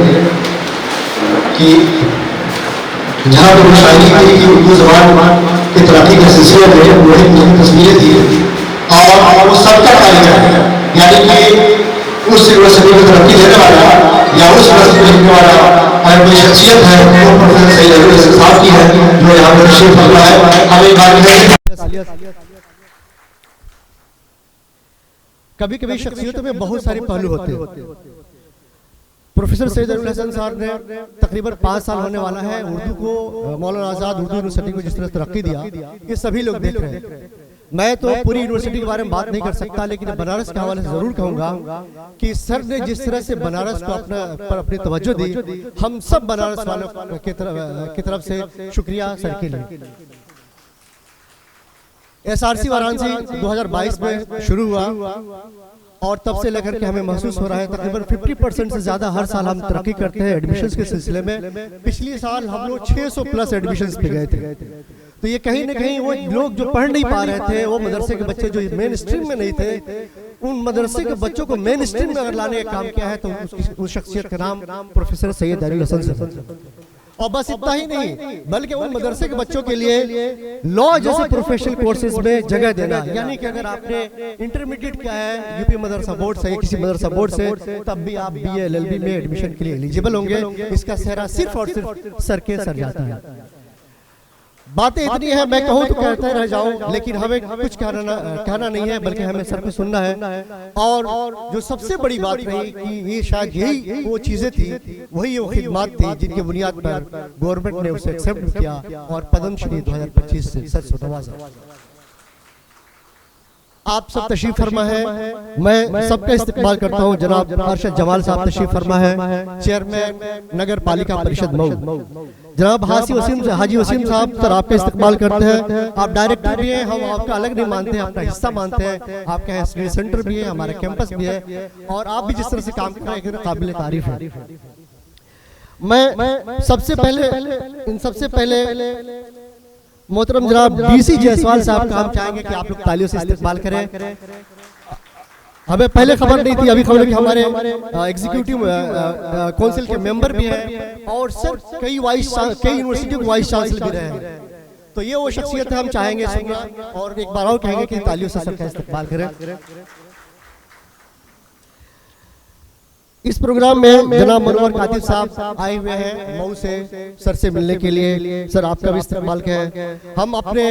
लिए कि जहाँ पर वो शायरी थी कि उर्दू ज़बान की तरक्की के सिलसिले में वही मेरी तस्वीरें थी और वो सबका कार्यक्रम है, यानी कि उस यूनिवर्सिटी को तरक्की देने वाला या उस यूनिवर्सिटी को लिखने वाला अगर कोई शख्सियत है वो प्रोफेसर सैयद अली हसन साहब की है, जो यहाँ पर तशरीफ फरमा है। हमें एक बार कभी कभी शख्सियतों में बहुत सारे पहलू होते हैं। प्रोफेसर सैयद अली हसन साहब ने तकरीबन 5 साल होने वाला है उर्दू को, मौलाना आज़ाद उर्दू यूनिवर्सिटी को जिस तरह तरक्की दिया ये सभी लोग देख रहे हैं। मैं तो पूरी यूनिवर्सिटी के बारे में बात नहीं कर सकता, लेकिन बनारस के हवाले से जरूर कहूंगा कि सर ने जिस तरह से बनारस को अपनी तवज्जो दी, हम सब बनारस वालों की तरफ से शुक्रिया सर के लिए। SRC वाराणसी 2022 में शुरू हुआ और तब से लेकर के हमें महसूस हो रहा है तकरीबन 50% से ज्यादा हर साल हम तरक्की करते हैं एडमिशन्स के सिलसिले में। पिछले साल हम लोग 600 प्लस एडमिशन्स पे गए थे। तो ये कहीं ना कहीं वो लोग जो पढ़ नहीं पा रहे थे, वो मदरसे के बच्चे जो मेन स्ट्रीम में नहीं थे, उन मदरसे के बच्चों को मेन स्ट्रीम में अगर लाने का काम किया है तो उस शख्सियत का नाम प्रोफेसर सैयद अली हसन साहब। और बस इतना ही नहीं, बल्कि उन मदरसे के बच्चों के लिए लॉ जैसे प्रोफेशनल कोर्सेज में जगह देना, यानी कि अगर आपने इंटरमीडिएट किया है यूपी मदरसा बोर्ड से, किसी मदरसा बोर्ड से, तब भी आप BA LLB में एडमिशन के लिए एलिजिबल होंगे। इसका सेहरा सिर्फ और सिर्फ सर के सर जाता है। बातें इतनी है, मैं कहूँ तो कहते रह जाऊं, लेकिन हमें कुछ कहना नहीं है, बल्कि हमें सर को सुनना है। और जो सबसे बड़ी बात रही कि ये शायद यही वो चीजें थी, वही वो खिदमत थी जिनकी बुनियाद पर गवर्नमेंट ने उसे एक्सेप्ट किया और पद्मश्री 2025 से सर से नवाजा। आप सब तशरीफ फरमा है, मैं सबका इस्तेमाल करता हूँ। जनाब अरशद जमाल साहब तशरीफ फरमा है, चेयरमैन नगर पालिका परिषद मऊ। जनाब हाजी वसीम साहब सर आपका इस्तेमाल करते हैं। आप डायरेक्टर भी हैं, हम आपका अलग नहीं मानते हैं, अपना हिस्सा मानते हैं। आपका यहाँ स्टडी सेंटर भी है, हमारा कैंपस भी है, और आप भी जिस तरह से काम कर रहे हैं काबिल तारीफ है। मैं सबसे पहले मोहतरम जनाब DC जायसवाल साहब का हम चाहेंगे कि आप लोग तालियों से इस्तेमाल करें। हमें पहले खबर नहीं थी, अभी खबर है कि हमारे एग्जीक्यूटिव काउंसिल के मेंबर भी हैं और सर कई यूनिवर्सिटी के वाइस चांसलर भी रहे हैं। तो ये वो शख्सियत है, हम चाहेंगे सुनना, और एक बार और कहेंगे कि तालियों से सर का इस्तेमाल करें। इस प्रोग्राम में जनाब मनोहर कातिब साहब आए हुए हैं मऊ से, सर से मिलने के लिए। सर आपका भी इस्तेमाल करें। हम अपने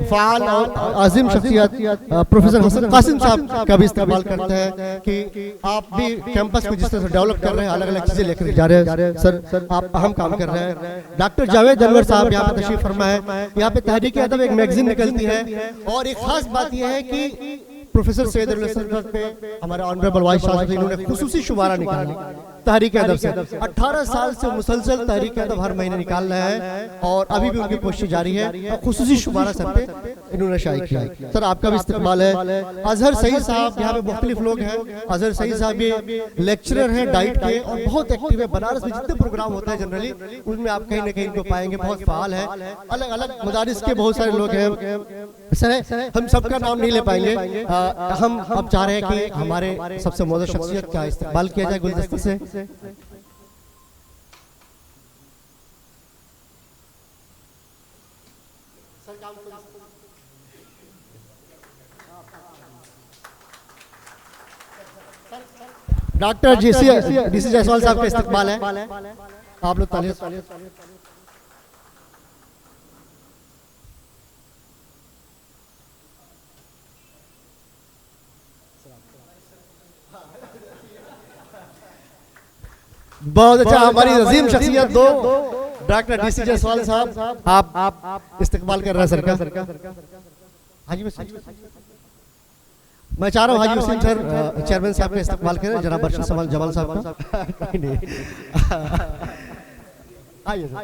फाल और आजिम शख्सियत प्रोफेसर हसन कासिम साहब का भी इस्तेमाल करते हैं कि आप भी कैंपस को जिस तरह से डेवलप कर रहे हैं, अलग अलग चीजें लेकर जा रहे हैं। सर आप अहम काम कर रहे हैं। डॉक्टर जावेद अनवर साहब यहाँ पे तशरीफ फरमा है। यहाँ पे तहरीक अदब एक मैगजीन निकलती है, और एक खास बात यह है कि प्रोफेसर सैयद अली हसन साहब पे हमारे ऑनरेबल वाइस चांसलर इन्होंने खुसूसी शुमारा निकाला तहरीक अदब से। 18 साल से मुसलसल तहरीक अदब हर महीने निकाल रहे हैं, और अभी भी उनकी कोशिश जारी है। खुसूसी शुमारा सर पे इन्होंने शायद किया। सर आपका भी इस्तेमाल है। अजहर सईद साहब, यहाँ पे मुख्तलिफ लोग हैं। अजहर सईद साहब भी लेक्चरर हैं डाइट के और बहुत एक्टिव है। बनारस में जितने प्रोग्राम होता है जनरली उसमें आप कहीं ना कहीं इनको पाएंगे, बहुत फाल है। अलग अलग मदारिस के बहुत सारे लोग हैं। सर हम सबका नाम नहीं ले पाएंगे, हम अब चाह रहे हैं कि हमारे सबसे मौजूद शख्सियत का इस्तेमाल किया जाए गुलदस्ते से। डॉक्टर DC जायसवाल साहब का इस्तेमाल है। आप लोग तालियां। बहुत अच्छा, हमारी अजीम शख्सियत दो डॉक्टर DC जायसवाल साहब आप इस्तेमाल कर रहे हैं सर का। हाजी मैं चाह रहा हूँ हाजी वसीम सर चेयरमैन साहब का इस्तेमाल करें, जनाब अरशद जमाल साहब का। आइए सर।